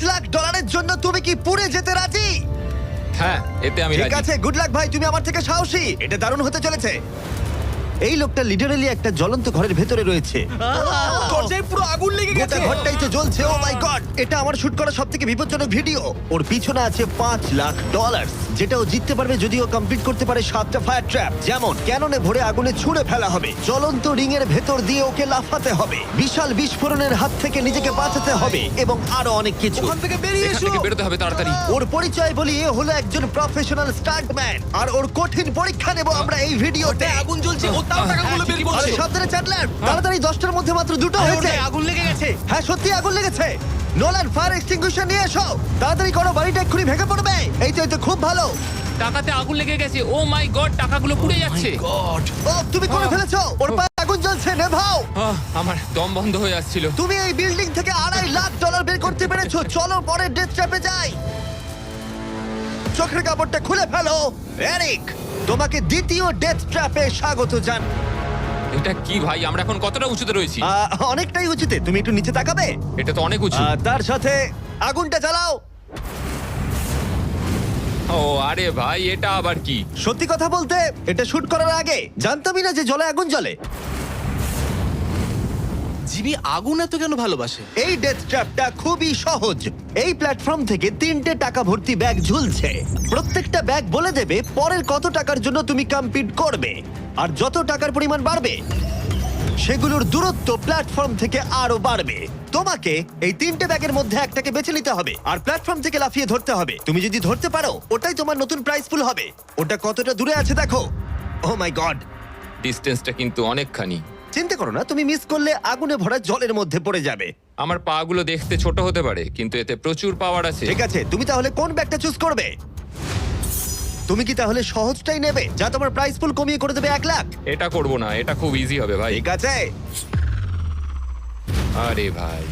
লাখ ডলারের জন্য তুমি কি পুড়ে যেতে রাজি? হ্যাঁ, এতে আমি ঠিক রাজি। আছে, গুড লাক ভাই, তুমি আমার থেকে সাহসী। এটা দারুণ হতে চলেছে। এই লোকটা লিটারালি একটা জ্বলন্ত ঘরের ভেতরে রয়েছে। দরজায় পুরো আগুন লেগে গোটা গেছে। ঘরটাই তো জ্বলছে। ও মাই গড, এটা আমার শুট করা সবথেকে বিপজ্জনক ভিডিও। ওর পিছনে আছে $5 লাখ, যেটা ও জিততে পারবে যদি ও কমপ্লিট করতে পারে 7টা ফায়ার ট্র্যাপ। যেমন ক্যাননে ভরে আগুনে ছুঁড়ে ফেলা হবে, জ্বলন্ত রিং এর ভেতর দিয়ে ওকে লাফাতে হবে, বিশাল বিস্ফোরণের হাত থেকে নিজেকে বাঁচাতে হবে এবং আরো অনেক কিছু। ওখান থেকে বেরিয়ে এখান এসো। থেকে বেরোতে হবে তাড়াতাড়ি। ওর পরিচয় বলি, এ হলো একজন প্রফেশনাল স্টান্টম্যান, আর ওর কঠিন পরীক্ষা নেব আমরা এই ভিডিওতে। ওটায় আগুন জ্বলছে, ও তাও টাকাগুলো বের আরে করছে। সাবধানে চ্যাটলার, তাড়াতাড়ি 10টার মধ্যে মাত্র 2টো হয়েছে। ওটায় আগুন লেগে গেছে। হ্যাঁ সত্যি আগুন লেগেছে। নোলান, ফায়ার এক্সটিংগুইশার নিয়ে এসো, তাড়াতাড়ি করো, বাড়িটা এক্ষুনি ভেঙে পড়বে। এই তো খুব ভালো। টাকাতে আগুন লেগে গেছে। ও মাই গড, টাকাগুলো পুড়ে যাচ্ছে। গড। ও তুমি করে ফেলেছো, ওর পায়ে আগুন জ্বলছে, নেভাও। আমার দম বন্ধ হয়ে আসছিল। তুমি এই বিল্ডিং থেকে $2.5 লাখ বের করতে পেরেছো। চলো পরের ডেথ ট্র্যাপে যাই। চোখের কাপড়টা খুলে ফেলো। এরিক, তোমাকে দ্বিতীয় ডেথ ট্র্যাপে স্বাগত জান। এটা কি ভাই, আমরা এখন কতটা উঁচুতে রয়েছি? অনেকটাই উঁচুতে, তুমি একটু নিচে তাকাবে। এটা তো অনেক উঁচু। তার সাথে আগুনটা জ্বালাও। ও আরে ভাই, এটা আবার কি? সত্যি কথা বলতে, এটা শুট করার আগে জানতামই না যে জলে আগুন জ্বলে। জিবি আগুন এত কেন ভালোবাসে? এই ডেথ ট্র্যাপটা খুবই সহজ। এই প্ল্যাটফর্ম থেকে 3টে টাকা ভর্তি ব্যাগ ঝুলছে। প্রত্যেকটা ব্যাগ বলে দেবে পরের কত টাকার জন্য তুমি কমপ্লিট করবে, আর যত টাকার পরিমাণ বাড়বে সেগুলোর দূরত্ব প্ল্যাটফর্ম থেকে আরো বাড়বে। তোমাকে এই 3টে ব্যাগের মধ্যে একটাকে বেছে নিতে হবে আর প্ল্যাটফর্ম থেকে লাফিয়ে ধরতে হবে। তুমি যদি ধরতে পারো, ওটাই তোমার নতুন প্রাইস পুল হবে। ওটা কতটা দূরে আছে দেখো। ও মাই গড, ডিস্টেন্সটা কিন্তু অনেকখানি। চিন্তা করো না, তুমি মিস করলে আগুনে ভরা জলের মধ্যে পড়ে যাবে। আমার পা গুলো দেখতে ছোট হতে পারে, কিন্তু এতে প্রচুর পাওয়ার আছে। ঠিক আছে, তুমি তাহলে কোন ব্যাগটা চুজ করবে? তুমি কি তাহলে সহজটাই নেবে, যা তোমার প্রাইস পুল কমিয়ে করে দেবে 1 লাখ? এটা করব না, এটা খুব ইজি হবে ভাই। ঠিক আছে, আরে ভাই,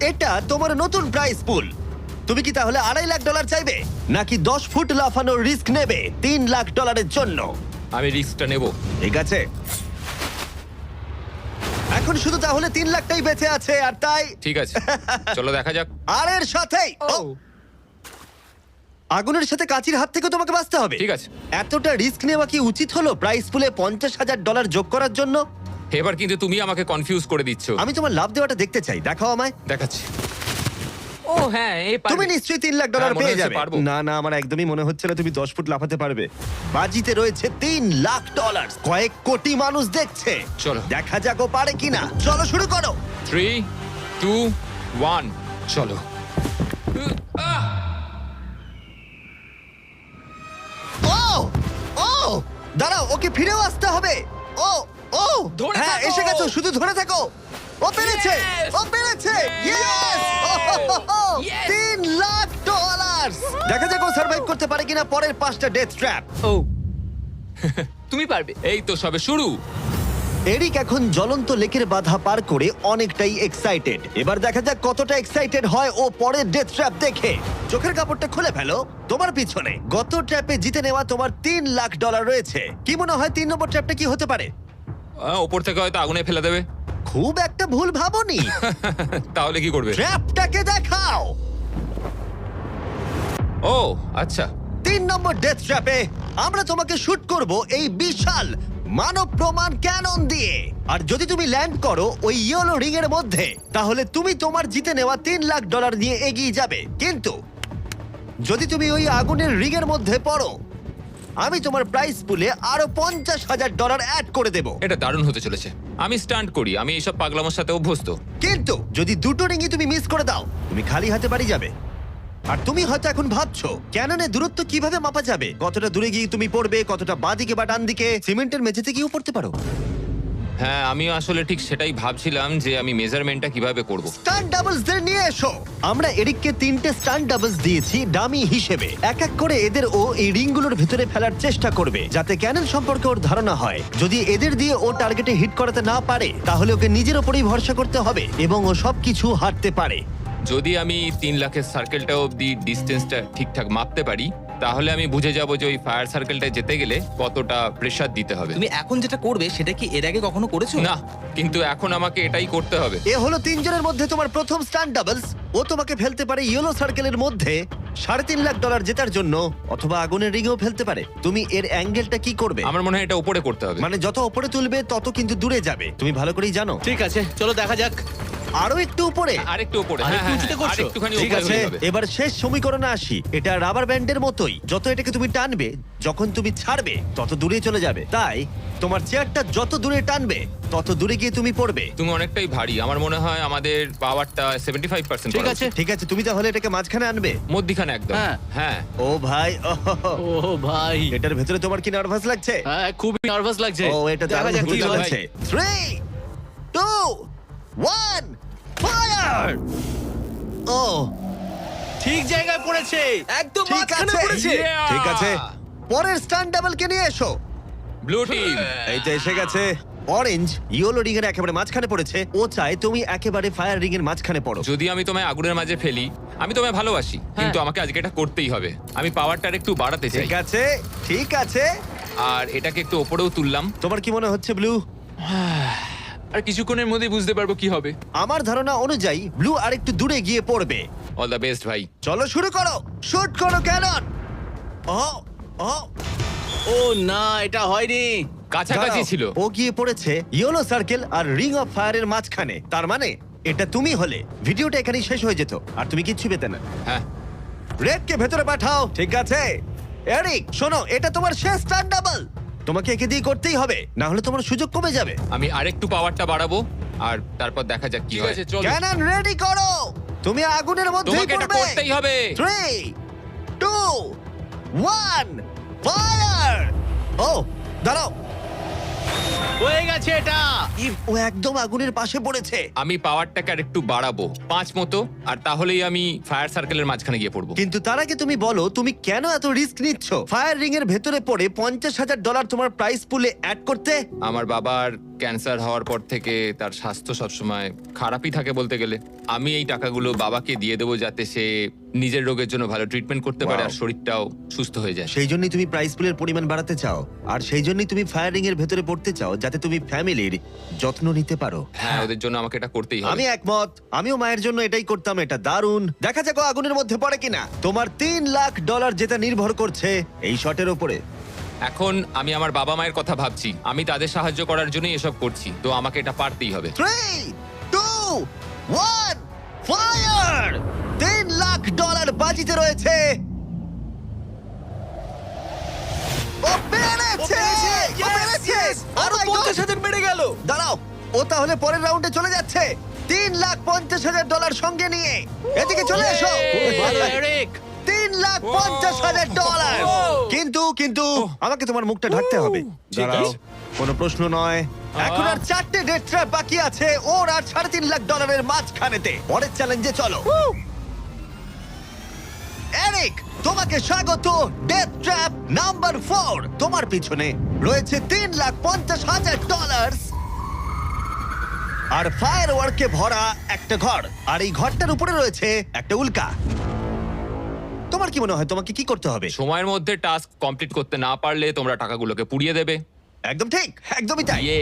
এটা তোমার নতুন প্রাইস পুল। তুমি কি তাহলে $2.5 লাখ চাইবে, নাকি 10 ফুট লাফানোর রিস্ক নেবে $3 লাখ জন্য? আমি রিস্কটা নেব। ঠিক আছে, এখন শুধু তাহলে 3 লাখটাই বেঁচে আছে, আর তাই ঠিক আছে, চলো দেখা যাক। আর এর সাথেই আগুনের সাথে কাচির হাত থেকে তোমাকে বাঁচতে হবে। ঠিক আছে। এতটা রিস্ক নেওয়া কি উচিত হলো প্রাইস পুলে $50,000 যোগ করার জন্য? এবার কিন্তু তুমি আমাকে কনফিউজ করে দিচ্ছ। আমি তোমার লাভ দেওয়াটা দেখতে চাই, দেখাও আমায়। দেখাচ্ছি। ও হ্যাঁ, এই তুমি নিশ্চয়ই $3 লাখ হ্যাঁ, মনে পেয়ে হচ্ছে যাবে। পারবো। না না, আমার একদমই মনে হচ্ছে না তুমি 10 ফুট লাফাতে পারবে। বাজিতে রয়েছে $3 লাখ, কয়েক কোটি মানুষ দেখছে। চলো। দেখা যাক ও পারে কিনা। চলো শুরু করো। 3, 2, 1, চলো। ও ও দাঁড়াও, ওকে ফিরেও আসতে হবে। ও ও ধরে হ্যাঁ, থাকো। এসে গেছো, শুধু ধরে থাকো। ও পেরেছে, Yes! ও পেরেছে। ইয়েস! Yes! $3 লাখ। দেখা যাক ও সার্ভাইভ করতে পারে কিনা পরের 5টা ডেথ ট্র্যাপ। ও তুমি পারবে। এই তো সবে শুরু। এরিক এখন জ্বলন্ত লেকের বাধা পার করে অনেকটাই এক্সাইটেড। এবার দেখা যাক কতটা এক্সাইটেড হয় ও পরের ডেথ ট্র্যাপ দেখে। চোখের কাপড়টা খুলে ফেলো। তোমার পিছনে গত ট্র্যাপে জিতে নেওয়া তোমার $3 লাখ রয়েছে। কি মনে হয় 3 নম্বর ট্র্যাপটা কি হতে পারে? ওপর থেকে হয়তো আগুনে ফেলে দেবে। খুব একটা ভুল ভাবনি। তাহলে কি করবে? ট্র্যাপটাকে দেখাও। ও আচ্ছা। 3 নম্বর ডেথ ট্র্যাপে আমরা তোমাকে শুট করব এই বিশাল মানব প্রমাণ ক্যানন দিয়ে। আর যদি তুমি ল্যান্ড করো ওই ইয়েলো রিং এর মধ্যে, তাহলে তুমি তোমার জিতে নেওয়া $3 লাখ নিয়ে এগিয়ে যাবে। কিন্তু যদি তুমি ওই আগুনের রিং এর মধ্যে পড়ো, আমি তোমার প্রাইস পুলে আরো $50,000 অ্যাড করে দেব। এটা দারুণ হতে চলেছে। আমি স্টান্ট করি, আমি এইসব পাগলামোর সাথে অভ্যস্ত। কিন্তু যদি 2টো রিংই তুমি মিস করে দাও, তুমি খালি হাতে বাড়ি যাবে। আর তুমি হয়তো এখন ভাবছো, ক্যাননে দূরত্ব কিভাবে মাপা যাবে? কতটা দূরে গিয়ে তুমি পড়বে, কতটা বাঁদিকে বা ডান দিকে? সিমেন্টের মেঝেতে গিয়েও পড়তে পারো। হ্যাঁ, আমি আসলে ঠিক সেটাই ভাবছিলাম যে আমি মেজারমেন্টটা কিভাবে করব। স্টান্ট ডাবলসদের নিয়ে এসো। আমরা এরিককে 3টে স্টান্ট ডাবলস দিয়েছি ডামি হিসেবে। এক এক করে এদের ও এই রিংগুলোর ভেতরে ফেলার চেষ্টা করবে, যাতে ক্যানন সম্পর্কে ওর ধারণা হয়। যদি এদের দিয়ে ও টার্গেটে হিট করাতে না পারে, তাহলে ওকে নিজের ওপরেই ভরসা করতে হবে এবং ও সবকিছু হারতে পারে। যদি আমি 3 লাখের সার্কেলটা অবধি ডিস্টেন্সটা ঠিকঠাক মাপতে পারি, তাহলে আমি বুঝে যাব যে ওই ফায়ার সার্কেলটা যেতে গেলে কতটা প্রেসার দিতে হবে। তুমি এখন যেটা করবে সেটা কি এর আগে কখনো করেছো? না, কিন্তু এখন আমাকে এটাই করতে হবে। এ হলো তিনজনের মধ্যে তোমার প্রথম স্টান্ট ডাবলস। ও তোমাকে ফেলতে পারে ইয়েলো সার্কেলের মধ্যে $3.5 লাখ জেতার জন্য, অথবা আগুনের রিঙেও ফেলতে পারে। তুমি এর অ্যাঙ্গেলটা কি করবে? আমার মনে হয় এটা উপরে করতে হবে। মানে যত উপরে তুলবে তত কিন্তু দূরে যাবে, তুমি ভালো করেই জানো। ঠিক আছে, চলো দেখা যাক। আরো একটু উপরে। আরেকটু উপরে। আরেকটু উঁচুতে করছো? আরেকটুখানি ঠিক উপরে আছে, হলে হবে। এবার শেষ সমীকরণে আসি। এটা রাবার ব্যান্ডের মতোই, যত এটাকে তুমি টানবে, যখন তুমি ছাড়বে তত দূরে চলে যাবে। তাই তোমার চেয়ারটা যত দূরে টানবে তত দূরে গিয়ে তুমি পড়বে। তুমি অনেকটাই ভারী, আমার মনে হয় আমাদের পাওয়ারটা 75%। ঠিক আছে। ঠিক আছে, তুমি তাহলে এটাকে মাঝখানে আনবে। মধ্যিখানে একদম। হ্যাঁ। হ্যাঁ। ও ভাই, ও ভাই, এটার ভেতরে তোমার কি নার্ভাস লাগছে? হ্যাঁ খুবই নার্ভাস লাগছে। ও, এটা দেখা দারুণ যাক হতে কি হয়। চলেছে। 3, 2, 1, ফায়ার! ও, ঠিক জায়গায় পড়েছে, একদম ঠিক মাঝখানে আছে। পড়েছে। Yeah! ঠিক আছে, পরের স্টান্ট ডাবলকে নিয়ে এসো। Blue team. এই তো এসে গেছে। অরেঞ্জ ইয়েলো রিং এর একেবারে মাঝখানে পড়েছে। ও চায় তুমি একেবারে ফায়ার রিং এর মাঝখানে পড়ো। যদি আমি তোমায় আগুনের মাঝে ফেলি, আমি তোমায় ভালোবাসি, কিন্তু আমাকে আজকে এটা করতেই হবে। আমি পাওয়ারটা একটু বাড়াতে চাই, ঠিক আছে, ঠিক আছে। আর এটাকে একটু ওপরেও তুললাম। তোমার কি মনে হচ্ছে ব্লু? আর কিছুক্ষণের মধ্যেই বুঝতে পারবো কি হবে। আমার ধারণা অনুযায়ী ব্লু আরেকটু দূরে গিয়ে পড়বে। অল দ্য বেস্ট ভাই। চলো শুরু করো, শুট করো ক্যানন। ও, ও, ও না, এটা হয়নি। কাছাকাছি দাঁড়াও। ছিল। ও গিয়ে পড়েছে ইয়েলো সার্কেল আর রিং অফ ফায়ারের মাঝখানে। তার মানে এটা তুমি হলে ভিডিওটা এখানেই শেষ হয়ে যেত আর তুমি কিচ্ছু পেতে না। হ্যাঁ। রেডকে ভেতরে পাঠাও। ঠিক আছে এরিক, শোনো, এটা তোমার শেষ স্টার ডাবল। তোমাকে একে দিয়ে করতেই হবে, না হলে তোমার সুযোগ কমে যাবে। আমি আরেকটু পাওয়ারটা বাড়াবো, আর তারপর দেখা যাক কি ঠিক হয়। আছে, চলো। ক্যানন রেডি করো, তুমি আগুনের মধ্যেই তোমাকে এটা পড়বে। করতেই হবে। 3, 2, 1, ফায়ার! ও, দাঁড়াও, হয়ে গেছে এটা। ও একদম আগুনের পাশে পড়েছে। আমি পাওয়ারটাকে আর একটু বাড়াবো 5 মতো, আর তাহলেই আমি ফায়ার সার্কেলের মাঝখানে গিয়ে পড়বো। কিন্তু তার আগে তুমি বলো, তুমি কেন এত রিস্ক নিচ্ছ ফায়ার রিং এর ভেতরে পড়ে $50,000 তোমার প্রাইস পুলে অ্যাড করতে? আমার বাবার ক্যান্সার হওয়ার পর থেকে তার স্বাস্থ্য সবসময় খারাপই থাকে বলতে গেলে। আমি এই টাকাগুলো বাবাকে দিয়ে দেবো, যাতে সে নিজের রোগের জন্য ভালো ট্রিটমেন্ট করতে পারে, Wow. আর শরীরটাও সুস্থ হয়ে যায়। সেই জন্যই তুমি প্রাইস পুলের পরিমাণ বাড়াতে চাও, আর সেই জন্যই তুমি ফায়ার রিং এর ভেতরে পড়তে চাও, যাতে তুমি ফ্যামিলির যত্ন নিতে পারো। হ্যাঁ, ওদের জন্য আমাকে এটা করতেই হবে। আমি একমত, আমিও মায়ের জন্য এটাই করতাম। এটা দারুণ। দেখা যাক ও আগুনের মধ্যে পড়ে কিনা। তোমার $3 লাখ যেটা নির্ভর করছে এই শটের উপরে। এখন আমি আমার বাবা মায়ের কথা ভাবছি, আমি তাদের সাহায্য করার জন্যই এসব করছি, তো আমাকে এটা পারতেই হবে। 3, 2, 1, ফায়ার! $3 লাখ বাজিতে রয়েছে। ও পেরেছে! ও পেরেছে! আরো Oh my God! 50,000 বেড়ে গেল। দাঁড়াও, ও তাহলে পরের রাউন্ডে চলে যাচ্ছে $3,50,000 সঙ্গে নিয়ে। এদিকে চলে এসো। ভালো, এরিক। $3,50,000। কিন্তু আমাকে তোমার মুখটা ঢাকতে হবে। ঠিক দাঁড়াও, আছে। কোনো প্রশ্ন নয়। এখন আর 4টে ডেথ ট্র্যাপ বাকি আছে, ওর আর $3.5 লাখ মাঝখানেতে। পরের চ্যালেঞ্জে চলো। এরিক, তোমাকে স্বাগত ডেথ ট্র্যাপ নাম্বার 4। তোমার পিছনে রয়েছে $3,50,000 আর ফায়ার ওয়ার্কে ভরা একটা ঘর, আর এই ঘরটার উপরে রয়েছে একটা উল্কা। তোমার কি মনে হয় তোমাকে কি করতে হবে? সময়ের মধ্যে টাস্ক কমপ্লিট করতে না পারলে তোমরা টাকাগুলোকে পুড়িয়ে দেবে। একদম ঠিক, একদমই তাই। ইয়ে।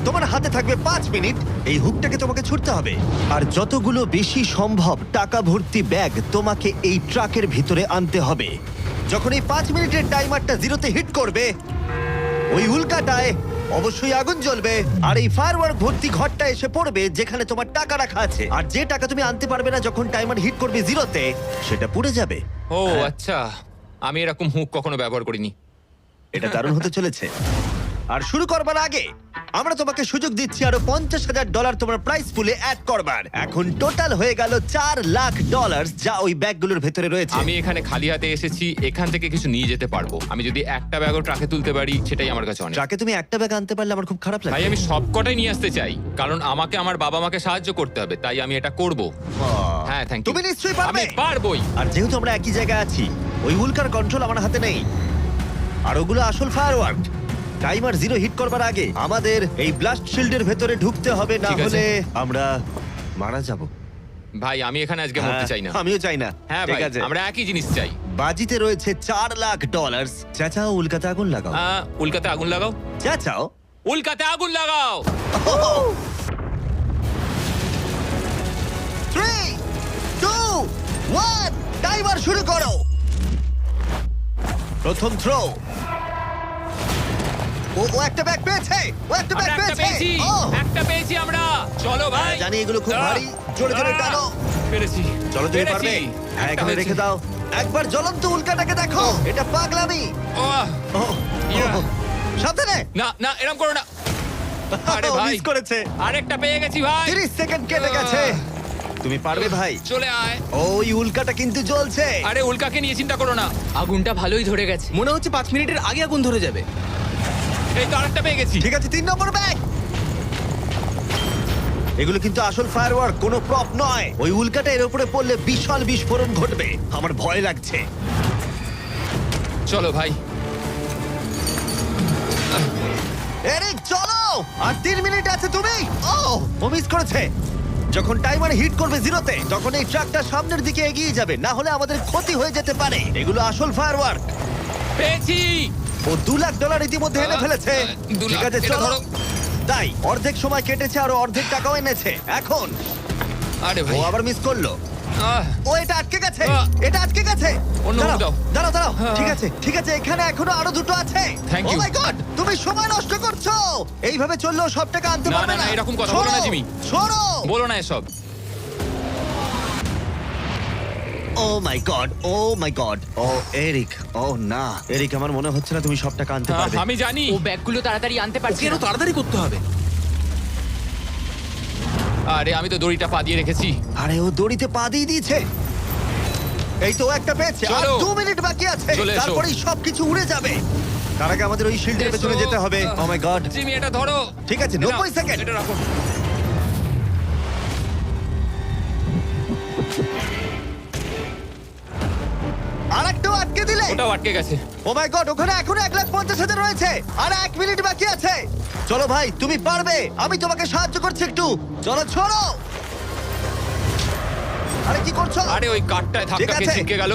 তোমার হাতে থাকবে 5 মিনিট, এই হুকটাকে তোমাকে ছুটতে হবে, আর যতগুলো বেশি সম্ভব টাকা ভর্তি ব্যাগ তোমাকে এই ট্রাকের ভিতরে আনতে হবে। যখন এই 5 মিনিটের টাইমারটা জিরোতে হিট করবে, ওই উল্কাটায় অবশ্যই আগুন জ্বলবে, আর এই ফায়ারওয়ার্ক ভর্তি ঘরটা এসে পড়বে যেখানে তোমার টাকা রাখা আছে। আর যে টাকা তুমি আনতে পারবে না যখন টাইমার হিট করবে জিরোতে, সেটা পুড়ে যাবে। ও আচ্ছা, আমি এরকম হুক কখনো ব্যবহার করিনি। এটা দারুণ হতে চলেছে। আর শুরু করবার আগে আমরা তোমাকে সুযোগ দিচ্ছি আরো $50,000 তোমার প্রাইস পুলে অ্যাড করবার। এখন টোটাল হয়ে গেল $4 লাখ, যা ওই ব্যাগগুলোর ভেতরে রয়েছে। আমি এখানে খালি হাতে এসেছি, এখান থেকে কিছু নিয়ে যেতে পারবো। আমি যদি একটা ব্যাগও ট্রাকে তুলতে পারি, সেটাই আমার কাছে অনেক। ট্রাকে তুমি একটা ব্যাগ আনতে পারলে আমার খুব খারাপ ভাই, লাগে। আমি সবকটাই নিয়ে আসতে চাই, কারণ আমাকে আমার বাবা মাকে সাহায্য করতে হবে, তাই আমি এটা করব। হ্যাঁ, থ্যাংক ইউ। তুমি নিশ্চয়ই পারবে। আমি পারবোই। আর যেহেতু আমরা একই জায়গায় আছি, ওই উল্কার কন্ট্রোল আমার হাতে নেই, আর ওগুলো আসল ফায়ারওয়ার্ক। টাইমার জিরো হিট করবার আগে আমাদের এই ব্লাস্ট শিল্ডের ভেতরে ঢুকতে হবে, না ঠিক আছে। হলে আমরা মারা যাব। ভাই, আমি এখানে আজকে মরতে চাই না। আমিও চাই না। হ্যাঁ ঠিক ভাই, আছে। আমরা একই জিনিস চাই। বাজিতে রয়েছে $4 লাখ। চাচাও উল্কাতে আগুন লাগাও। উল্কাতে আগুন লাগাও, চাচাও। উল্কাতে আগুন লাগাও। 3, 2, 1, টাইমার শুরু করো। প্রথম থ্রো। ও একটা ব্যাগ পেয়েছে, ও একটা ব্যাগ আমরা একটা পেয়েছে। পেয়েছি, ও, একটা পেয়েছি আমরা। চলো ভাই, জানি এগুলো খুব ভারী, জোরে জোরে টানো। পেরেছি। চলো তুমি পেরেছি। পারবে। হ্যাঁ, একটা এখানে হয়েছে। রেখে দাও। একবার জ্বলন্ত উল্কাটাকে দেখো, এটা পাগলামি। ওহ, ও, ইয়া। সাবধানে। না না, এরকম করো না। আরে ও, ভাই, মিস করেছে। আরেকটা পেয়ে গেছি ভাই। 30 সেকেন্ড কেটে গেছে। তুমি পারবে ভাই। চলে আয়। ওই উল্কাটা কিন্তু জ্বলছে। আরে উল্কাকে নিয়ে চিন্তা করো না। আগুনটা ভালোই ধরে গেছে। মনে হচ্ছে 5 মিনিটের আগে আগুন ধরে যাবে। এই তো আরেকটা পেয়ে গেছি। ঠিক আছে, 3 নম্বর ব্যাগ। এগুলো কিন্তু আসল ফায়ারওয়ার্ক, কোনো প্রপ নয়। ওই উল্কাটা এর উপরে পড়লে বিশাল বিস্ফোরণ ঘটবে। আমার ভয় লাগছে। চলো ভাই। এরিক চলো, আর 3 মিনিট আছে। তুমি ও মিস করেছে। যখন টাইমার হিট করবে 0-তে, তখন এই ট্রাকটা সামনের দিকে এগিয়ে যাবে, না হলে আমাদের ক্ষতি হয়ে যেতে পারে। এগুলো আসল ফায়ারওয়ার্ক। পেয়েছি। ও $2 লাখ ইতিমধ্যে এনে ফেলেছে। 2 ঠিক লাখ, আছে এটা চলো। ধরো। তাই অর্ধেক সময় কেটেছে আর অর্ধেক টাকাও এনেছে। এখন আরে ও ভাই, আবার মিস করলো। ও এটা আটকে গেছে, আহ। এটা আটকে গেছে। অন্য দাঁড়াও, দাও। দাঁড়াও দাঁড়াও। হ্যাঁ। ঠিক আছে ঠিক আছে, এখানে এখনো আরো দুটো আছে। Thank ও you. মাই গড, তুমি সময় নষ্ট করছো। এইভাবে চললেও সব টাকা আনতে না, পারবে না, না। না, এরকম কথা বলো না, জিমি। সরো। বলো না এসব। ও মাই গড, ও মাই গড। ও এরিক, ও না এরিক, আমার মনে হচ্ছে না তুমি সব টাকা আনতে পারবে। আমি জানি। ও ব্যাগগুলো তাড়াতাড়ি আনতে পারছে ওকে না। আরো তাড়াতাড়ি করতে হবে। আরে আমি তো দড়িটা পা দিয়ে রেখেছি। আরে ও দড়িতে পা দিয়ে দিয়েছে। এই তো ও একটা পেয়েছে। আর চলো। 2 মিনিট বাকি আছে, চলে এসো। তারপরেই সবকিছু উড়ে যাবে। তার আগে আমাদের ওই শিল্ডের পেছনে যেতে হবে। ও মাই গড। জিমি এটা ধরো। ঠিক আছে, এটা 90 সেকেন্ড। এটা রাখো। আরেকটাও আটকে দিলে। ওটাও আটকে গেছে। ও মাই গড, ওখানে এখনো 1,50,000 রয়েছে। আর 1 মিনিট বাকি আছে। চলো ভাই, তুমি পারবে। আমি তোমাকে সাহায্য করছি একটু। চলো ছোড়ো। আরে কি করছো? আরে ওই কাঠটায় ঠিক ধাক্কা আছে। খেয়ে ছিটকে গেল।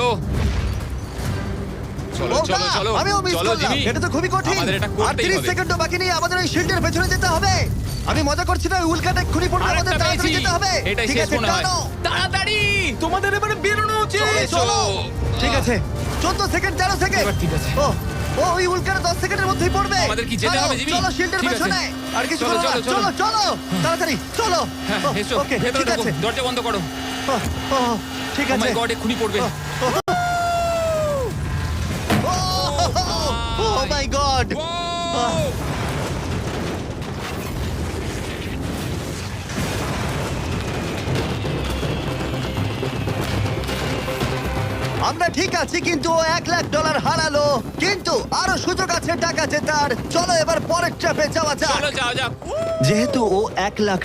চলো ও চলো না, চলো। আমিও মিস চলো করলাম। জিমি। এটা তো খুবই কঠিন। আমাদের এটা আর করতেই 30 হবে। সেকেন্ডও বাকি নেই, আমাদের ওই শিল্ডের পেছনে যেতে হবে। আমি মজা করছি না, ওই উল্কাটা এক্ষুনি পড়বে, আরেকটা আমাদের তাড়াতাড়ি পেয়েছি। যেতে হবে। এটাই ঠিক শেষ আছে, মনে হয়। টানো। তাড়াতাড়ি। তোমাদের এবারে বেরোনো উচিত। চলো, চলো। চলো। ঠিক আছে, 14 সেকেন্ড, 13 সেকেন্ড। এবার ঠিক আছে। ও ও ওই উল্কাটা 10 সেকেন্ডের মধ্যেই পড়বে। আমাদের কি যেতে চলো, হবে, জিমি? চলো শিল্ডের ঠিক আছে। পেছনে। আর কিছু চলো, করো না। চলো, চলো। চলো চলো তাড়াতাড়ি চলো। হ্যাঁ ও, এসো ওকে, ভেতরে ঠিক ঢোকো। আছে। দরজা বন্ধ করো। ও, ও, ঠিক ও আছে। মাই গড, এক্ষুনি পড়বে। ও মাই গড। ও! আমরা ঠিক আছি, কিন্তু ও $1 লাখ হারালো। কিন্তু আরো সুযোগ আছে টাকা জেতার। চলো এবার পরের ট্র্যাপে যাওয়া যাক। চলো যাও যাও। যেহেতু ও $1 লাখ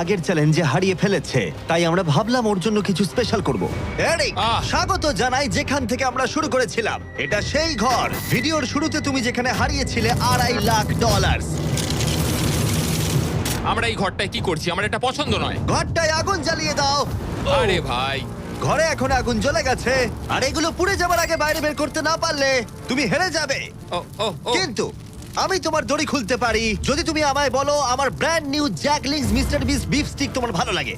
আগের চ্যালেঞ্জে হারিয়ে ফেলেছে, তাই আমরা ভাবলাম ওর জন্য কিছু স্পেশাল করব। এরিক, আহ। স্বাগত জানাই যেখান থেকে আমরা শুরু করেছিলাম। এটা সেই ঘর, ভিডিওর শুরুতে তুমি যেখানে হারিয়েছিলে $2.5 লাখ। আমরা এই ঘরটায় কি করছি? আমার এটা পছন্দ নয়। ঘরটায় আগুন জ্বালিয়ে দাও। আরে ভাই, ঘরে এখন আগুন জ্বলে গেছে, আর এগুলো পুড়ে যাবার আগে বাইরে বের করতে না পারলে তুমি হেরে যাবে। ও ও ও কিন্তু আমি তোমার দড়ি খুলতে পারি যদি তুমি আমায় বলো আমার ব্র্যান্ড নিউ জ্যাকলিংস মিস্টার বিস বিফ স্টিক তোমার ভালো লাগে।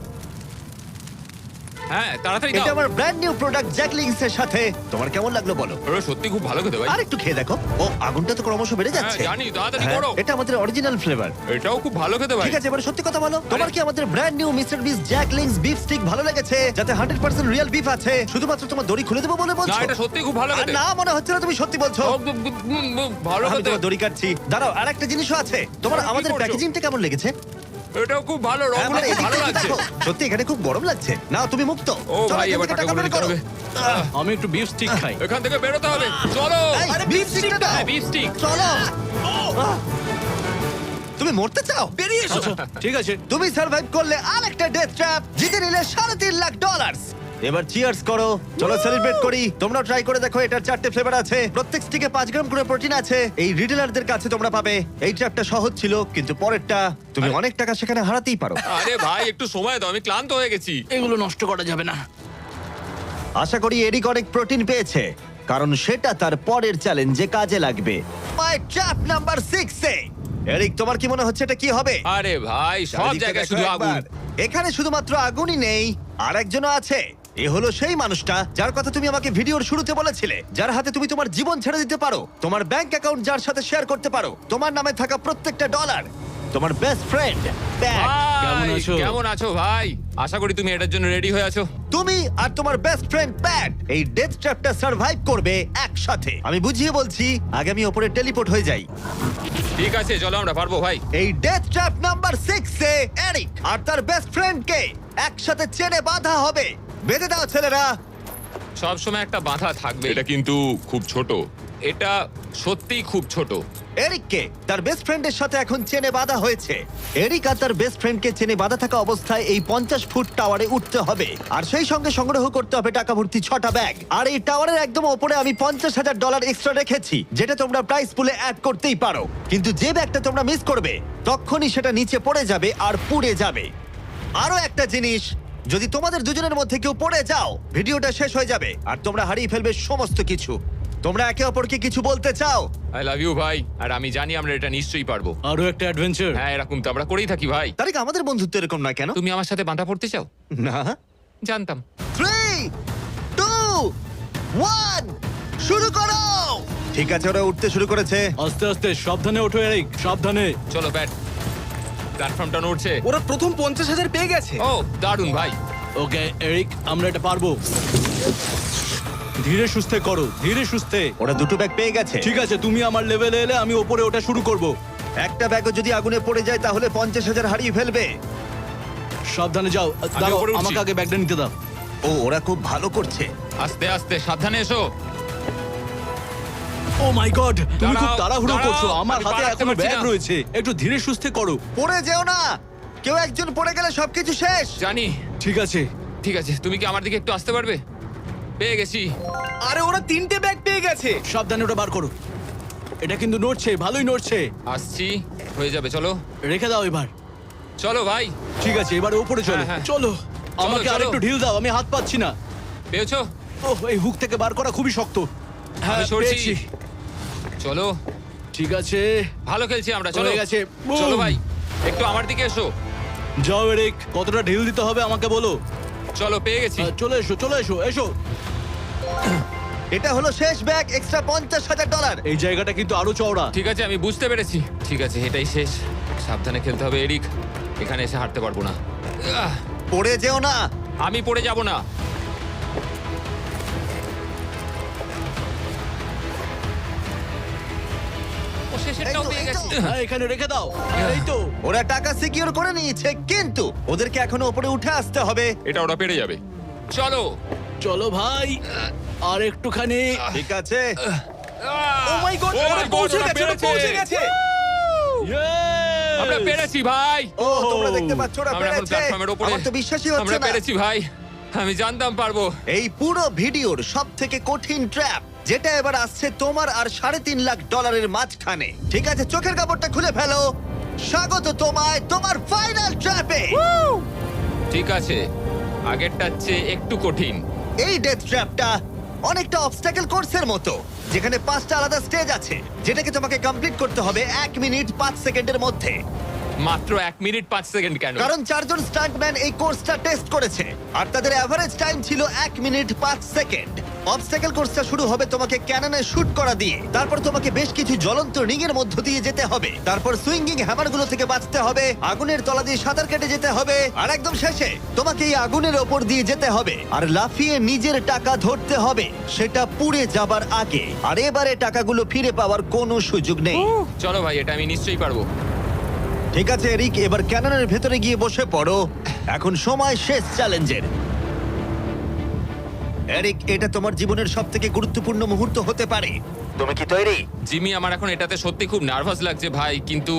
হ্যাঁ তাড়াতাড়ি এটা দাও। আমার ব্র্যান্ড নিউ প্রোডাক্ট জ্যাকলিংস এর সাথে। তোমার কেমন লাগলো বলো? ওরা সত্যি খুব ভালো খেতে ভাই। আর একটু খেয়ে দেখো। ও আগুনটা তো ক্রমশ বেড়ে যাচ্ছে। হ্যাঁ, জানি, তাড়াতাড়ি হ্যাঁ, করো। এটা আমাদের অরিজিনাল ফ্লেভার। এটাও খুব ভালো খেতে ভাই। ঠিক আছে, এবার সত্যি কথা বলো, তোমার কি আমাদের ব্র্যান্ড নিউ মিস্টার বিস জ্যাকলিংস বিফ স্টিক ভালো লেগেছে, যাতে 100% রিয়েল বিফ আছে? শুধুমাত্র তোমার দড়ি খুলে দেবো বলে না বলছো? এটা সত্যি খুব ভালো আর খেতে। না, মনে হচ্ছে না তুমি সত্যি বলছো। ভালো আমি খেতে। তোমার দড়ি কাটছি। দাঁড়াও, আর একটা জিনিসও আছে। তোমার কি আমাদের করছো? প্যাকেজিংটা কেমন লেগেছে? এটাও খুব ভালো, হ্যাঁ, রংগুলো মানে খুব এদিক ভালো থেকে লাগছে। দেখো। সত্যি এখানে খুব গরম লাগছে। না, তুমি মুক্ত। ও চলো, ভাই, এখান এবার থেকে টাকা টাকা বের দিতে করো। হবে। আমি একটু বিফ স্টিক খাই। এখান থেকে বেরোতে হবে। চলো। এই, beef stick টা দাও। হ্যাঁ, beef stick। চলো। তুমি মরতে চাও? বেরিয়ে এসো। ঠিক আছে। তুমি সার্ভাইভ করলে আরেকটা ডেথ ট্র্যাপ, জিতে নিলে $3.5 লাখ। এবার চিয়ার্স করো, চলো সেলিব্রেট করি। তোমরা ট্রাই করে দেখো, এটার 4টে ফ্লেভার আছে, প্রত্যেক স্টিকে 5 গ্রাম করে প্রোটিন আছে। এই রিটেলারদের কাছে তোমরা পাবে। এই ট্র্যাপটা সহজ ছিল, কিন্তু পরেরটা তুমি অনেক টাকা সেখানে হারাতেই পারো। আরে ভাই একটু সময় দাও, আমি ক্লান্ত হয়ে গেছি। এগুলো নষ্ট করা যাবে না। আশা করি এরিক অনেক প্রোটিন পেয়েছে, কারণ সেটা তার পরের চ্যালেঞ্জে কাজে লাগবে। মাই ট্র্যাপ নাম্বার 6 এ এরিক, তোমার কি মনে হচ্ছে এটা কি হবে? আরে ভাই সব চারিদিকটা জায়গায় দেখো শুধু আগুন। একবার। এখানে শুধুমাত্র আগুনই নেই, আর একজনও আছে। এ হলো সেই মানুষটা যার কথা তুমি আমাকে ভিডিওর শুরুতে বলেছিলে, যার হাতে তুমি তোমার জীবন ছেড়ে দিতে পারো, তোমার ব্যাংক অ্যাকাউন্ট যার সাথে শেয়ার করতে পারো, তোমার নামে থাকা প্রত্যেকটা ডলার। তোমার বেস্ট ফ্রেন্ড ব্যাগ। কেমন ভাই, আছো? কেমন আছো ভাই? আশা করি তুমি এটার জন্য রেডি হয়ে আছো। তুমি আর তোমার বেস্ট ফ্রেন্ড প্যাট এই ডেথ ট্র্যাপটা সার্ভাইভ করবে একসাথে। আমি বুঝিয়ে বলছি, আগে আমি ওপরে টেলিপোর্ট হয়ে যাই। ঠিক আছে চলো, আমরা পারবো ভাই। এই ডেথ ট্র্যাপ নাম্বার 6 এ এরিক আর তার বেস্ট ফ্রেন্ডকে একসাথে চেনে বাঁধা হবে। বেঁধে দাও ছেলেরা। সব সময় একটা বাধা থাকবে। এটা কিন্তু খুব ছোট। এটা সত্যিই খুব ছোট। এরিককে তার বেস্ট ফ্রেন্ডের সাথে এখন চেনে বাঁধা হয়েছে। এরিক আর তার বেস্ট ফ্রেন্ডকে চেনে বাঁধা থাকা অবস্থায় এই 50 ফুট টাওয়ারে উঠতে হবে, আর সেই সঙ্গে সংগ্রহ করতে হবে টাকা ভর্তি 6টা ব্যাগ। আর এই টাওয়ারের একদম ওপরে আমি $50,000 এক্সট্রা রেখেছি, যেটা তোমরা প্রাইস পুলে অ্যাড করতেই পারো। কিন্তু যে ব্যাগটা তোমরা মিস করবে, তখনই সেটা নিচে পড়ে যাবে আর পুড়ে যাবে। আরো একটা জিনিস, যদি তোমাদের দুজনের মধ্যে কেউ পড়ে যাও, ভিডিওটা শেষ হয়ে যাবে আর তোমরা হারিয়ে ফেলবে সমস্ত কিছু। তোমরা একে অপরকে কিছু বলতে চাও? আই লাভ ইউ ভাই, আর আমি জানি আমরা এটা নিশ্চয়ই পারবো। আরো একটা অ্যাডভেঞ্চার। হ্যাঁ, এরকম তো আমরা করেই থাকি ভাই। তারিক, আমাদের বন্ধুত্ব এরকম নয় কেন? তুমি আমার সাথে বাঁধা পড়তে চাও? না। জানতাম। 3, 2, 1, শুরু করো। ঠিক আছে, ওরা উঠতে শুরু করেছে। আস্তে আস্তে, সাবধানে ওঠো এরিক, সাবধানে। চলো ব্যাট, প্ল্যাটফর্মটা নড়ছে। ওরা প্রথম 50,000 পেয়ে গেছে। ও দারুণ ভাই। ওকে এরিক, আমরা এটা পারবো। ধীরে সুস্থে করো, ধীরে সুস্থে। ওরা দুটো ব্যাগ পেয়ে গেছে। ঠিক আছে, তুমি আমার লেভেলে এলে আমি ওপরে ওটা শুরু করব। একটা ব্যাগও যদি আগুনে পড়ে যায় তাহলে 50,000 হারিয়ে ফেলবে। সাবধানে যাও। দাঁড়াও, উপরে উঠছি। আমাকে আগে ব্যাগটা নিতে দাও। ও, ওরা খুব ভালো করছে। আস্তে আস্তে, সাবধানে এসো। ও মাই গড, তুমি খুব দাঁড়াও, তাড়াহুড়ো দাঁড়াও, করছো। আমার আমি হাতে পা রাখতে এখনো পারছি ব্যাগ না। রয়েছে, একটু ধীরে সুস্থে করো। পড়ে যেও না, কেউ একজন পড়ে গেলে সবকিছু শেষ। জানি। ঠিক আছে। ঠিক আছে, তুমি কি আমার দিকে একটু আসতে পারবে? পেয়ে গেছি। আরে ওরা 3টে ব্যাগ পেয়ে গেছে। সাবধানে ওটা বার করো। এটা কিন্তু নড়ছে, ভালোই নড়ছে। আসছি, হয়ে যাবে, চলো। রেখে দাও এবার। চলো ভাই। ঠিক আছে, এবারে উপরে চলো। হ্যাঁ, হ্যাঁ। চলো, আমাকে চলো। আরেকটু ঢিল দাও, আমি হাত পাচ্ছি না। পেয়েছো? ওহ, এই হুক থেকে বার করা খুবই শক্ত। হ্যাঁ, আমি সরছি। পেয়েছি। চলো, ঠিক আছে, ভালো খেলছি আমরা। চলো, হয়ে গেছে। চলো বুম। ভাই, একটু আমার দিকে এসো। যাও এরিক, কতটা ঢিল দিতে হবে আমাকে বলো। চলো, পেয়ে গেছি। চলে এসো, চলে এসো, এসো। এটা হলো শেষ ব্যাগ, এক্সট্রা $50,000। এই জায়গাটা কিন্তু আরো চওড়া। ঠিক আছে, আমি বুঝতে পেরেছি। ঠিক আছে, এটাই শেষ। সাবধানে খেলতে হবে এরিক, এখানে এসে হারতে পারবো না। আহ, পড়ে যেও না। আমি পড়ে যাব না। ও, শেষেরটাও পেয়ে গেছি। হ্যাঁ, এখানে রেখে দাও। এই তো। ওরা টাকা সিকিউর করে নিয়েছে, কিন্তু ওদেরকে এখনো উপরে উঠে আসতে হবে। এটা ওরা পেরে যাবে। চলো। চলো ভাই, আর একটুখানি। ঠিক আছে। ও মাই গড, Oh ওরা my God, পৌঁছে ওরা গেছে, ওরা পেরেছে। পৌঁছে গেছে। Yes! আমরা পেরেছি ভাই। ও, তোমরা দেখতে পাচ্ছ ওরা আমরা এখন পেরেছে। প্ল্যাটফর্মের উপরে। আমার তো বিশ্বাসই হচ্ছে আমরা না। পেরেছি ভাই, আমি জানতাম পারবো। এই পুরো ভিডিওর সবথেকে কঠিন ট্র্যাপ, যেটা এবার আসছে তোমার আর $3.5 লাখ মাঝখানে। ঠিক আছে, চোখের কাপড়টা খুলে ফেলো। স্বাগত তোমায় তোমার ফাইনাল ট্র্যাপে। ঠিক আছে, আগেরটার চেয়ে একটু কঠিন। এই ডেথ ট্র্যাপটা অনেকটা অবস্টাকেল কোর্সের মতো, যেখানে 5টা আলাদা স্টেজ আছে, যেটাকে তোমাকে কমপ্লিট করতে হবে 1 মিনিট 5 সেকেন্ডের মধ্যে। মাত্র 1 মিনিট 5 সেকেন্ড কেন? কারণ 4 জন স্টান্টম্যান এই কোর্সটা টেস্ট করেছে, আর তাদের এভারেজ টাইম ছিল 1 মিনিট 5 সেকেন্ড। অবস্টাকেল কোর্সটা শুরু হবে তোমাকে ক্যাননে শুট করা দিয়ে, তারপর তোমাকে বেশ কিছু জ্বলন্ত রিং এর মধ্য দিয়ে যেতে হবে, তারপর সুইঙ্গিং হ্যামারগুলো থেকে বাঁচতে হবে, আগুনের তলা দিয়ে সাঁতার কেটে যেতে হবে, আর একদম শেষে তোমাকে এই আগুনের ওপর দিয়ে যেতে হবে আর লাফিয়ে নিজের টাকা ধরতে হবে, সেটা পুড়ে যাবার আগে। আর এবারে টাকাগুলো ফিরে পাওয়ার কোনো সুযোগ নেই। চলো ভাই, এটা আমি নিশ্চয়ই পারবো। ঠিক আছে এরিক, এবার ক্যাননের ভেতরে গিয়ে বসে পড়ো। এখন সময় শেষ চ্যালেঞ্জের। এরিক, এটা তোমার জীবনের সবথেকে গুরুত্বপূর্ণ মুহূর্ত হতে পারে। তুমি কি তৈরি? জিমি, আমার এখন এটাতে সত্যি খুব নার্ভাস লাগছে ভাই, কিন্তু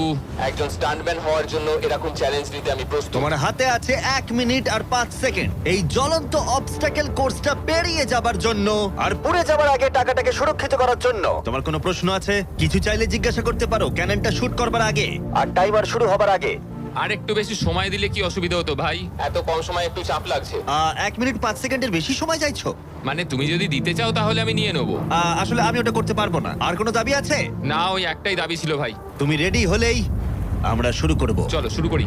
একজন স্টান্টম্যান হওয়ার জন্য এরকম চ্যালেঞ্জ নিতে আমি প্রস্তুত। তোমার হাতে আছে 1 মিনিট আর 5 সেকেন্ড এই জ্বলন্ত অবস্টাকেল কোর্সটা পেরিয়ে যাবার জন্য, আর পুড়ে যাবার আগে টাকাটাকে সুরক্ষিত করার জন্য। তোমার কোনো প্রশ্ন আছে? কিছু চাইলে জিজ্ঞাসা করতে পারো ক্যাননটা শুট করবার আগে আর টাইমার শুরু হবার আগে। আর একটু বেশি সময় দিলে কি অসুবিধা হতো ভাই? এত কম সময় একটু চাপ লাগছে। 1 মিনিট 5 সেকেন্ডের বেশি সময় চাইছো? মানে তুমি যদি দিতে চাও তাহলে আমি নিয়ে নেবো। আসলে আমি ওটা করতে পারবো না। আর কোনো দাবি আছে? না, ওই একটাই দাবি ছিল ভাই। তুমি রেডি হলেই আমরা শুরু করব। চলো শুরু করি।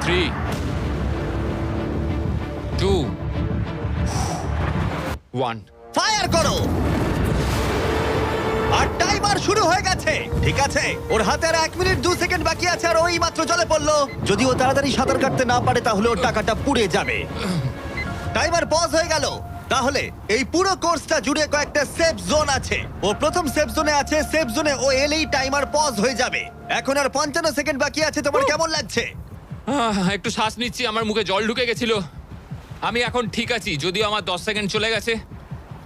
3 2 1 ফায়ার করো! আর টাইমার শুরু হয়ে গেছে। ঠিক আছে, ওর হাতে আর 1 মিনিট 2 সেকেন্ড বাকি আছে, আর ওই মাত্র জলে পড়লো। যদি ও তাড়াতাড়ি সাঁতার কাটতে না পারে তাহলে ওর টাকাটা পুড়ে যাবে। টাইমার পজ হয়ে গেল। তাহলে এই পুরো কোর্সটা জুড়ে কয়েকটা সেফ জোন আছে। ও প্রথম সেফ জোনে আছে। সেফ জোনে ও এলেই টাইমার পজ হয়ে যাবে। এখন আর 55 সেকেন্ড বাকি আছে। তোমার কেমন লাগছে? একটু শ্বাস নিচ্ছি, আমার মুখে জল ঢুকে গেছিল। আমি এখন ঠিক আছি, যদিও আমার 10 সেকেন্ড চলে গেছে,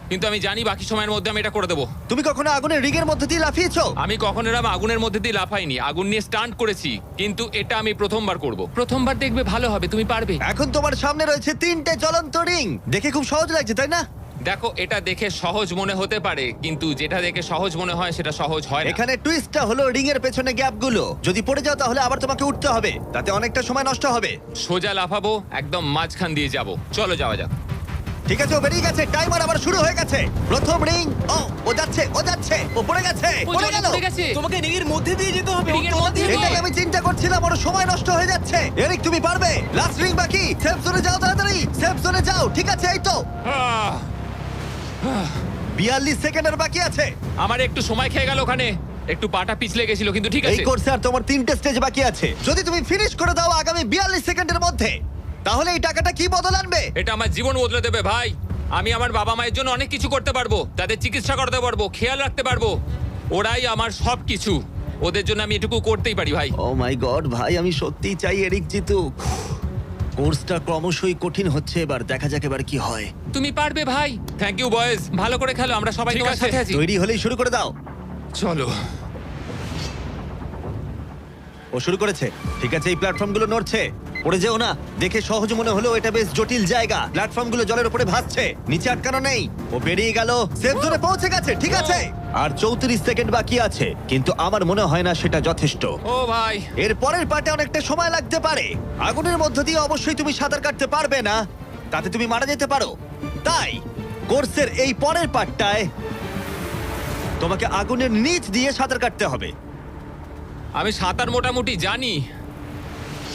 কিন্তু আমি জানি বাকি সময়ের মধ্যে আমি এটা করে দেবো। তুমি কখনো আগুনের রিগের মধ্যে দিয়ে লাফিয়েছো? আমি কখনো এরম আগুনের মধ্যে দিয়ে লাফাইনি, আগুন নিয়ে স্টান্ট করেছি, কিন্তু এটা আমি প্রথমবার করব। প্রথমবার দেখবে ভালো হবে, তুমি পারবে। এখন তোমার সামনে রয়েছে 3টে জ্বলন্ত রিং। দেখে খুব সহজ লাগছে, তাই না? দেখো, এটা দেখে সহজ মনে হতে পারে, কিন্তু যেটা দেখে সহজ মনে হয় সেটা সহজ হয় না। এখানে টুইস্টটা হলো রিং এর পেছনে গ্যাপগুলো। যদি পড়ে যাও তাহলে আবার তোমাকে উঠতে হবে, তাতে অনেকটা সময় নষ্ট হবে। সোজা লাফাবো, একদম মাঝখান দিয়ে যাব। চলো যাওয়া যাক। ঠিক আছে, ও বেরিয়ে গেছে। টাইমার আবার শুরু হয়ে গেছে। প্রথম রিং। ও যাচ্ছে, ও পড়ে গেছে। পড়ে গেল। তোমাকে রিংয়ের মধ্যে দিয়ে যেতে হবে। রিংয়ের মধ্যে দিয়ে? এটাই আমি চিন্তা করছিলাম, ওর সময় নষ্ট হয়ে যাচ্ছে। এরিক, তুমি পারবে। লাস্ট রিং বাকি। সেফ জোনে যাও, তাড়াতাড়ি সেফ জোনে যাও। ঠিক আছে, এই তো আহ, 42 সেকেন্ডের বাকি আছে। আমার একটু সময় খেয়ে গেল ওখানে, একটু পাটা পিছলে গেছিল, কিন্তু ঠিক এই আছে। কোর্সে আর তোমার 3টে স্টেজ বাকি আছে। যদি তুমি ফিনিশ করে দাও আগামী 42 সেকেন্ডের মধ্যে, তাহলে এই টাকাটা কি বদল আনবে? এটা আমার জীবন বদলে দেবে ভাই। আমি আমার বাবা মায়ের জন্য অনেক কিছু করতে পারবো, তাদের চিকিৎসা করতে পারবো, খেয়াল রাখতে পারবো। ওরাই আমার সব কিছু, ওদের জন্য আমি এটুকু করতেই পারি ভাই। ও মাই গড ভাই, আমি সত্যিই চাই এরিক জিতুক। কোর্সটা ক্রমশই কঠিন হচ্ছে, এবার দেখা যাক এবার কি হয়। তুমি পারবে ভাই। থ্যাংক ইউ বয়েজ, ভালো করে খেলো, আমরা সবাই ঠিক তোমার আছে। সাথে আছি। তৈরি হলেই শুরু করে দাও। চলো। ও শুরু করেছে। ঠিক আছে, এই প্ল্যাটফর্মগুলো নড়ছে। পড়ে যেও না। দেখে সহজ মনে হলেও এটা বেশ জটিল জায়গা। প্ল্যাটফর্মগুলো জলের উপরে ভাসছে, নিচে আটকানো নেই। ও বেরিয়ে গেল, সেফ জোনে পৌঁছে গেছে। ঠিক আছে, আর 34 সেকেন্ড বাকি আছে, কিন্তু আমার মনে হয় না সেটা যথেষ্ট। ও ভাই, এর পরের পার্টে অনেকটা সময় লাগতে পারে। আগুনের মধ্য দিয়ে অবশ্যই তুমি সাঁতার কাটতে পারবে না, তাতে তুমি মারা যেতে পারো। তাই কোর্সের এই পরের পার্টটায় তোমাকে আগুনের নিচ দিয়ে সাঁতার কাটতে হবে। আমি সাঁতার মোটামুটি জানি,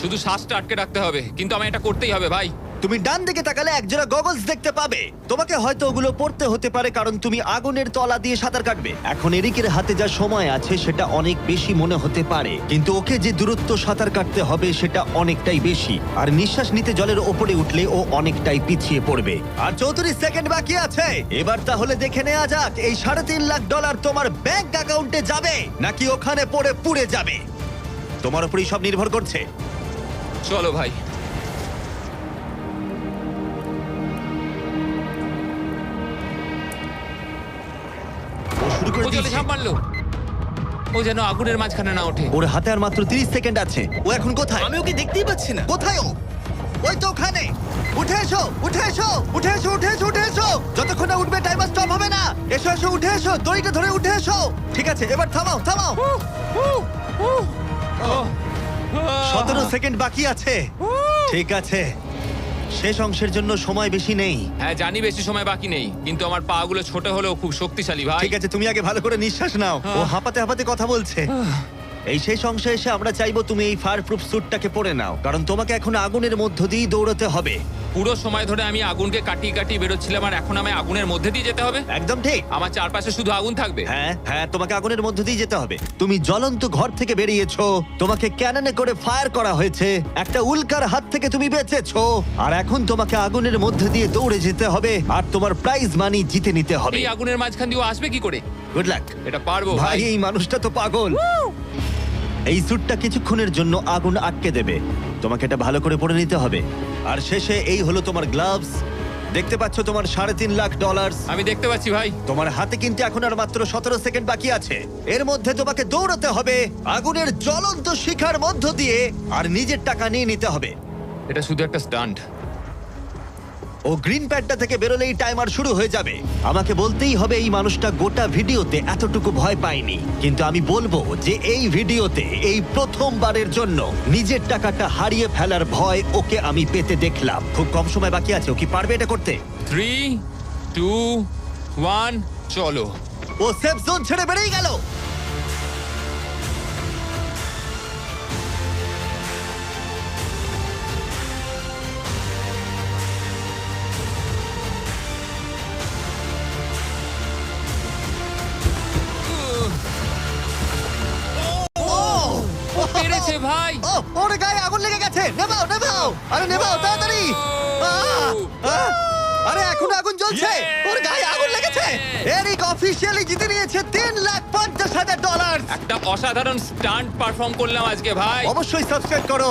শুধু শ্বাসটা আটকে রাখতে হবে, কিন্তু আমি এটা করতেই হবে ভাই। তুমি ডান দিকে তাকালে একজোড়া গগলস দেখতে পাবে। তোমাকে হয়তো ওগুলো পড়তে হতে পারে, কারণ তুমি আগুনের তলা দিয়ে সাঁতার কাটবে। এখন এরিকের হাতে যা সময় আছে সেটা অনেক বেশি মনে হতে পারে, কিন্তু ওকে যে দূরত্ব সাঁতার কাটতে হবে সেটা অনেকটাই বেশি। আর নিঃশ্বাস নিতে জলের ওপরে উঠলে ও অনেকটাই পিছিয়ে পড়বে। আর 34 সেকেন্ড বাকি আছে। এবার তাহলে দেখে নেওয়া যাক এই $3.5 লাখ তোমার ব্যাংক অ্যাকাউন্টে যাবে নাকি ওখানে পড়ে পুড়ে যাবে। তোমার উপরেই সব নির্ভর করছে। চলো ভাই। ও শুরু করে ও জলে দিয়েছে। ঝাঁপ মারলো, ও যেন আগুনের মাঝখানে না ওঠে। ওর হাতে আর মাত্র 30 সেকেন্ড আছে। ও এখন কোথায়? আমি ওকে দেখতেই পাচ্ছি না। কোথায় ও? ওই তো ওখানে। উঠে এসো, উঠে এসো, উঠে এসো, উঠে এসো, উঠে এসো। যতক্ষণ না উঠবে টাইমার স্টপ হবে না। এসো এসো, উঠে এসো, দড়িটা ধরে উঠে এসো। ঠিক আছে, এবার থামাও, থামাও। 17 সেকেন্ড বাকি আছে। ঠিক আছে, শেষ অংশের জন্য সময় বেশি নেই। হ্যাঁ জানি বেশি সময় বাকি নেই, কিন্তু আমার পা গুলো ছোট হলেও খুব শক্তিশালী ভাই। ঠিক আছে, তুমি আগে ভালো করে নিঃশ্বাস নাও। ও হাঁপাতে হাঁপাতে কথা বলছে। এই শেষ অংশে এসে আমরা চাইবো তুমি এই ফায়ার প্রুফ স্যুটটাকে পরে নাও, কারণ তোমাকে এখন আগুনের মধ্য দিয়েই দৌড়তে হবে। পুরো সময় ধরে আমি আগুনকে কাটিয়ে কাটিয়ে বেরোচ্ছিলাম, আর এখন আমি আগুনের মধ্যে দিয়ে যেতে হবে। একদম ঠিক। আমার চারপাশে শুধু আগুন থাকবে। হ্যাঁ হ্যাঁ, তোমাকে আগুনের মধ্য দিয়ে যেতে হবে। তুমি জ্বলন্ত ঘর থেকে বেরিয়েছো, তোমাকে ক্যাননে করে ফায়ার করা হয়েছে, একটা উল্কার হাত থেকে তুমি বেঁচেছো, আর এখন তোমাকে আগুনের মধ্য দিয়ে দৌড়ে যেতে হবে, আর তোমার প্রাইজ মানি জিতে নিতে হবে। এই আগুনের মাঝখান দিয়ে ও আসবে কি করে? Good luck. এটা পারবো ভাই, ভাই। এই মানুষটা তো পাগল। এই স্যুটটা কিছুক্ষণের জন্য আগুন আটকে দেবে, তোমাকে এটা ভালো করে পরে নিতে হবে। আর শেষে এই হলো তোমার গ্লাভস। দেখতে পাচ্ছ তোমার $3.5 লাখ। আমি দেখতে পাচ্ছি ভাই। তোমার হাতে কিন্তু এখন আর মাত্র 17 সেকেন্ড বাকি আছে। এর মধ্যে তোমাকে দৌড়াতে হবে আগুনের জ্বলন্ত শিখার মধ্য দিয়ে, আর নিজের টাকা নিয়ে নিতে হবে। এটা শুধু একটা স্টান্ট। ও ও গ্রিন প্যাডটা থেকে বেরোলেই টাইমার শুরু হয়ে যাবে। আমাকে বলতেই হবে এই মানুষটা গোটা ভিডিওতে এতটুকু ভয় পায়নি, কিন্তু আমি বলবো যে এই ভিডিওতে এই প্রথমবারের জন্য নিজের টাকাটা হারিয়ে ফেলার ভয় ওকে আমি পেতে দেখলাম। খুব কম সময় বাকি আছে, ও কি পারবে এটা করতে? 3, 2, 1, চলো। ও সেফ জোন ছেড়ে বেরিয়ে গেল। পেরেছে ভাই। ও ওর গায়ে আগুন লেগে গেছে। নেভাও নেভাও, আরে নেভাও তাড়াতাড়ি। আহ! আরে এখন আগুন জ্বলছে, ওর গায়ে আগুন লেগেছে। এরিক অফিশিয়ালি জিতে নিয়েছে $3,50,000। একটা অসাধারণ স্টান্ট পারফর্ম করলাম আজকে ভাই। অবশ্যই সাবস্ক্রাইব করো